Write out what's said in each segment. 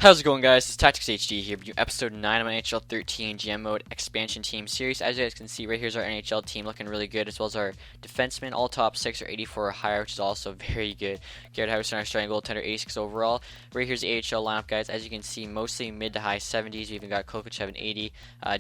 How's it going, guys? It's TacTixHD here, bringing you episode 9 of my NHL 13 GM Mode Expansion Team Series. As you guys can see, right here's our NHL team looking really good, as well as our defensemen. All top 6 are 84 or higher, which is also very good. Garrett Housen, our starting goaltender, 86 overall. Right here's the AHL lineup, guys. As you can see, mostly mid to high 70s. We even got Kokochev an 80.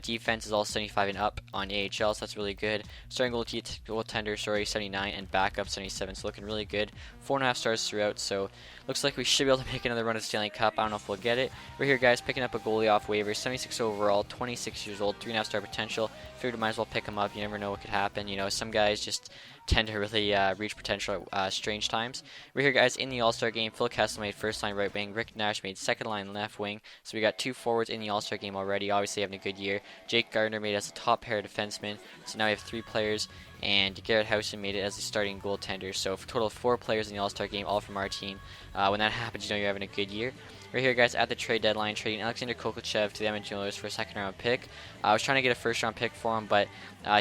Defense is all 75 and up on AHL, so that's really good. Starting goaltender, 79, and backup 77, so looking really good. 4.5 stars throughout, so looks like we should be able to make another run at the Stanley Cup. I don't know if we'll get it. We're here, guys, picking up a goalie off waivers, 76 overall, 26 years old, 3.5 star potential. Figured might as well pick him up. You never know what could happen. You know, some guys just tend to really reach potential at strange times. We're here, guys, in the All-Star game. Phil Kessel made first line right wing. Rick Nash made second line left wing. So we got 2 forwards in the All-Star game already, obviously having a good year. Jake Gardner made us a top pair defenseman. So now we have 3 players. And Garrett Housen made it as the starting goaltender. So for a total of 4 players in the All-Star game, all from our team. When that happens, you know you're having a good year. We're here, guys, at the trade deadline, trading Alexander Kokochev to the Edmonton Oilers for a second-round pick. I was trying to get a first-round pick for him, but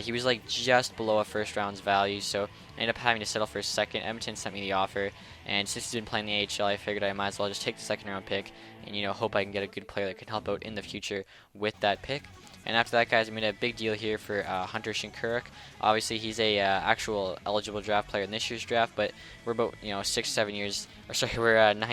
he was like just below a first-round's value, so I ended up having to settle for a second. Edmonton sent me the offer, and since he's been playing the AHL, I figured I might as well just take the second-round pick and, you know, hope I can get a good player that can help out in the future with that pick. And after that, guys, I made a big deal here for Hunter Shinkaruk. Obviously, he's a actual eligible draft player in this year's draft, but we're about 9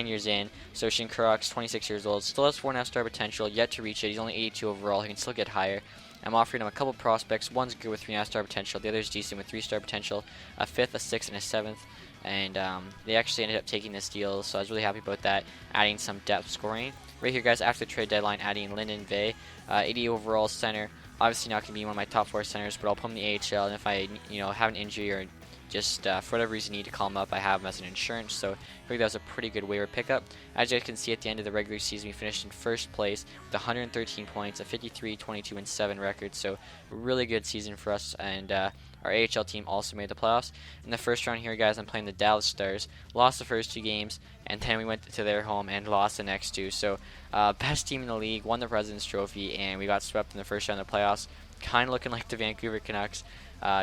years in. So Shinkaruk's 26 years old, still has 4.5 star potential, yet to reach it. He's only 82 overall. He can still get higher. I'm offering him a couple prospects. One's good with 3.5 star potential. The other's decent with 3 star potential. A 5th, a 6th, and a 7th. And they actually ended up taking this deal, so I was really happy about that, adding some depth scoring. Right here, guys, after the trade deadline, adding Lyndon Vey, 80 overall center. Obviously not going to be one of my top 4 centers, but I'll put him in the AHL, and if I have an injury or just for whatever reason need to call him up, I have him as an insurance, so I think that was a pretty good waiver pickup. As you guys can see, at the end of the regular season, we finished in first place with 113 points, a 53, 22, and 7 record, so a really good season for us, and our AHL team also made the playoffs. In the first round here, guys, I'm playing the Dallas Stars. Lost the first 2 games, and then we went to their home and lost the next 2. So best team in the league, won the President's Trophy, and we got swept in the first round of the playoffs. Kind of looking like the Vancouver Canucks.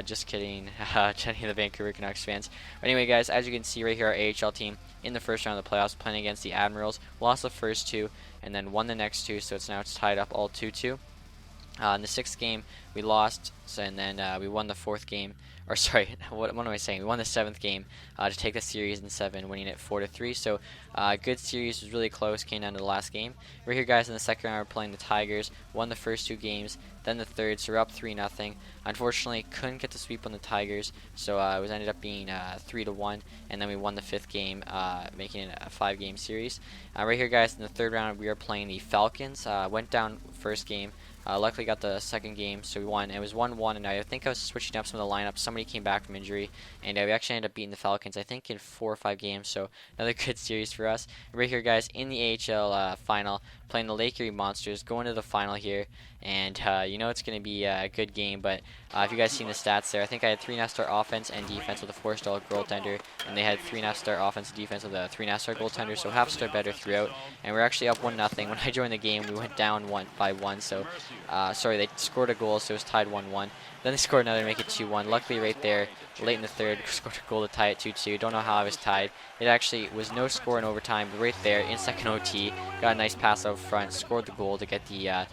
Just kidding, the Vancouver Canucks fans. But anyway, guys, as you can see right here, our AHL team in the first round of the playoffs playing against the Admirals. Lost the first 2, and then won the next 2, so it's tied up all 2-2. In the 6th game, we lost, and then we won the 4th game. Or sorry, what am I saying? We won the 7th game to take the series in 7, winning it 4-3. So good series, was really close, came down to the last game. We're here, guys, in the second round. We're playing the Tigers. Won the first 2 games, then the third, so we're up 3-0. Unfortunately, couldn't get the sweep on the Tigers, so it ended up being 3-1, and then we won the 5th game, making it a 5-game series. Right here, guys, in the third round, we are playing the Falcons. Went down first game. Luckily got the second game, so we won. It was 1-1, and I think I was switching up some of the lineups. Somebody came back from injury, and we actually ended up beating the Falcons, I think, in 4 or 5 games, so another good series for us. Right here, guys, in the AHL final, playing the Lake Erie Monsters, going to the final here, and you know it's going to be a good game, but if you guys seen the stats there, I think I had 3.5 star offense and defense with a 4 star goaltender, and they had 3.5 star offense and defense with a 3.5 star goaltender, so half star better throughout, and we're actually up 1-0. When I joined the game, we went down 1-1, so sorry, they scored a goal, so it was tied 1-1. Then they scored another to make it 2-1. Luckily, right there, late in the third, scored a goal to tie it 2-2. Don't know how I was tied. It actually was no score in overtime, but right there, in second OT, got a nice pass out front, scored the goal to get the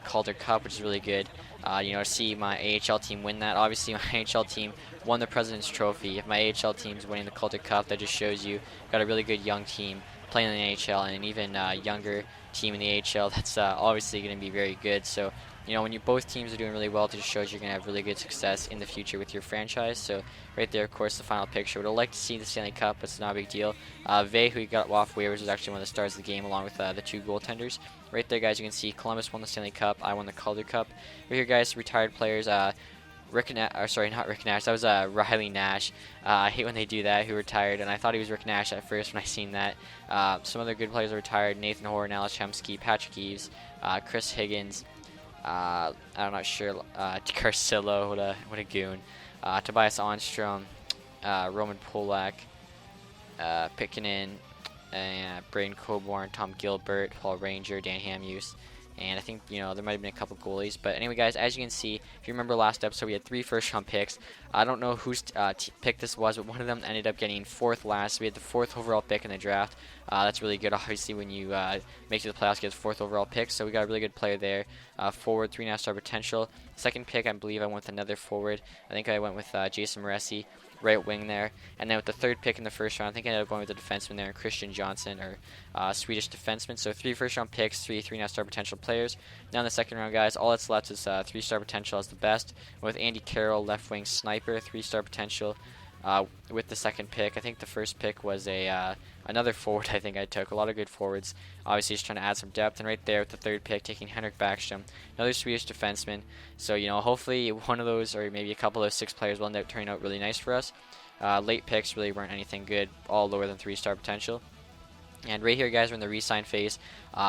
Calder Cup, which is really good. To see my AHL team win that. Obviously, my AHL team won the President's Trophy. If my AHL team's winning the Calder Cup, that just shows you got a really good young team playing in the AHL, and an even younger team in the AHL that's obviously going to be very good. So, when both teams are doing really well, it just shows you're going to have really good success in the future with your franchise. So, right there, of course, the final picture. Would have liked to see the Stanley Cup, but it's not a big deal. Vey, who got off waivers, was actually one of the stars of the game, along with the 2 goaltenders. Right there, guys, you can see Columbus won the Stanley Cup. I won the Calder Cup. Right here, guys, retired players. Not Rick Nash. That was Riley Nash. I hate when they do that, who retired, and I thought he was Rick Nash at first when I seen that. Some other good players are retired. Nathan Horan, Alex Chemsky, Patrick Eves, Chris Higgins. I'm not sure. Carcillo, what a goon. Tobias Onstrom, Roman Polak, Pikkinen, Braden Coburn, Tom Gilbert, Paul Ranger, Dan Hamuse, and I think, there might have been a couple goalies. But anyway, guys, as you can see, if you remember last episode, we had 3 first-round picks. I don't know whose pick this was, but one of them ended up getting 4th last. So we had the 4th overall pick in the draft. That's really good, obviously, when you make it to the playoffs, get 4th overall pick. So we got a really good player there. Forward, 3.5-star potential. Second pick, I believe I went with another forward. I think I went with Jason Moresi, right wing there. And then with the 3rd pick in the first round, I think I ended up going with the defenseman there, Christian Johnson, or Swedish defenseman. So 3 first-round picks, 3.5-star potential players. Now in the second round, guys, all that's left is 3-star potential as the best. With Andy Carroll, left wing sniper, 3-star potential. With the second pick, I think the first pick was another forward. I think I took a lot of good forwards. Obviously, just trying to add some depth. And right there with the 3rd pick, taking Henrik Backstrom, another Swedish defenseman. So hopefully one of those, or maybe a couple of 6 players, will end up turning out really nice for us. Late picks really weren't anything good, all lower than 3-star potential. And right here, guys, we're in the re-sign phase.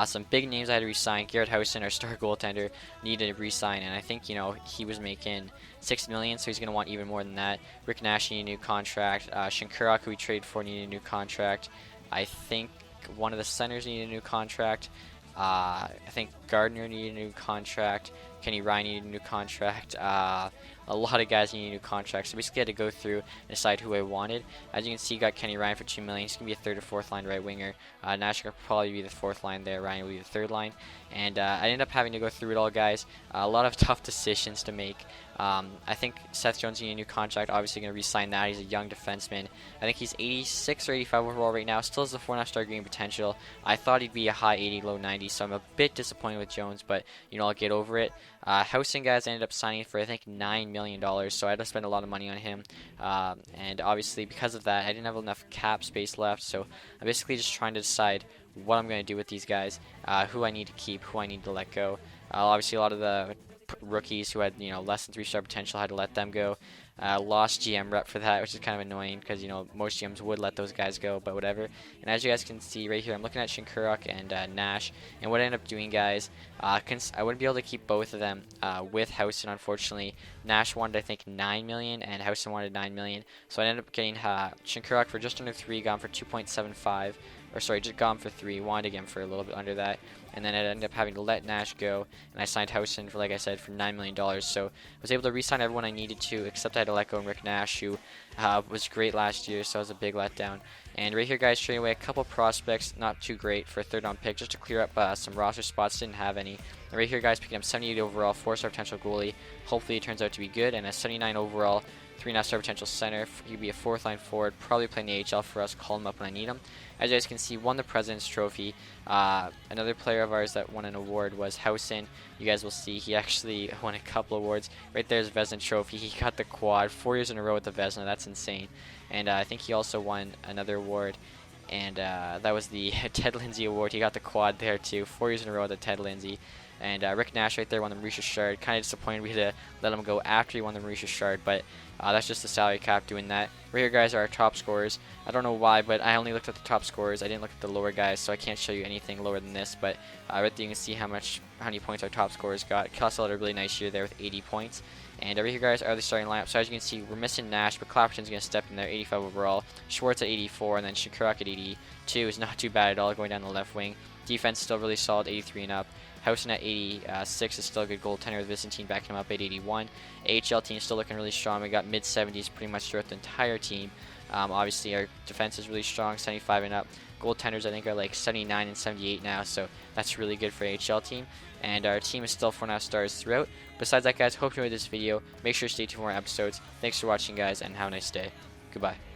Some big names I had to re-sign. Garrett Housen, our star goaltender, needed to re-sign, and I think he was making $6 million, so he's going to want even more than that. Rick Nash needed a new contract. Shinkaruk, who we traded for, needed a new contract. I think one of the centers needed a new contract. I think Gardner needed a new contract. Kenny Ryan needed a new contract. A lot of guys needed a new contract. So basically I had to go through and decide who I wanted. As you can see, got Kenny Ryan for $2 million. He's going to be a 3rd or 4th line right winger. Nash will probably be the 4th line there. Ryan will be the 3rd line. And I ended up having to go through it all, guys. A lot of tough decisions to make. I think Seth Jones needs a new contract. Obviously going to re-sign that. He's a young defenseman. I think he's 86 or 85 overall right now. Still has the 4.5-star green potential. I thought he'd be a high 80, low 90, so I'm a bit disappointed with Jones, but I'll get over it. Housen, guys, I ended up signing for I think $9 million, so I had to spend a lot of money on him. And obviously because of that, I didn't have enough cap space left, so I'm basically just trying to decide what I'm going to do with these guys, who I need to keep, who I need to let go. Obviously a lot of the rookies who had less than 3-star potential, I had to let them go. Lost GM rep for that, which is kind of annoying because most GMs would let those guys go, but whatever. And as you guys can see right here, I'm looking at Shinkaruk and Nash, and what I ended up doing, guys, I wouldn't be able to keep both of them with Housen, unfortunately. Nash wanted I think $9 million and Housen wanted $9 million, so I ended up getting Shinkaruk for just under 3, gone for 2.75. Or sorry, just gone for 3, wanted again for a little bit under that, and then I ended up having to let Nash go, and I signed Housen for, like I said, for $9 million, so I was able to re-sign everyone I needed to, except I had to let go of Rick Nash, who was great last year, so it was a big letdown. And right here, guys, trading away a couple prospects, not too great for a 3rd-round pick, just to clear up some roster spots, didn't have any. And right here, guys, picking up 78 overall, 4-star potential goalie, hopefully it turns out to be good, and a 79 overall, 3.5-star potential center. He'd be a 4th line forward, probably playing the AHL for us, call him up when I need him. As you guys can see, won the President's Trophy. Another player of ours that won an award was Housen. You guys will see he actually won a couple awards. Right there's Vezina Trophy. He got the quad 4 years in a row with the Vezina. That's insane. And I think he also won another award, and that was the Ted Lindsay Award. He got the quad there too, 4 years in a row with the Ted Lindsay. And Rick Nash right there won the Maurice Richard. Kind of disappointed we had to let him go after he won the Maurice Richard, but that's just the salary cap doing that. Right here, guys, are our top scorers. I don't know why, but I only looked at the top scorers. I didn't look at the lower guys, so I can't show you anything lower than this. But right there you can see how many points our top scorers got. Kessel had a really nice year there with 80 points. And over here, guys, are the starting lineup. So as you can see, we're missing Nash, but Clapperton's going to step in there, 85 overall. Schwartz at 84, and then Shinkaruk at 82 is not too bad at all, going down the left wing. Defense still really solid, 83 and up. Housen at 86 is still a good goaltender, with Vincentine backing him up at 81. AHL team still looking really strong. We got mid-70s pretty much throughout the entire team. Obviously, our defense is really strong, 75 and up. Goaltenders, I think, are like 79 and 78 now, so that's really good for AHL team. And our team is still 4.5 stars throughout. Besides that, guys, hope you enjoyed this video. Make sure to stay tuned for more episodes. Thanks for watching, guys, and have a nice day. Goodbye.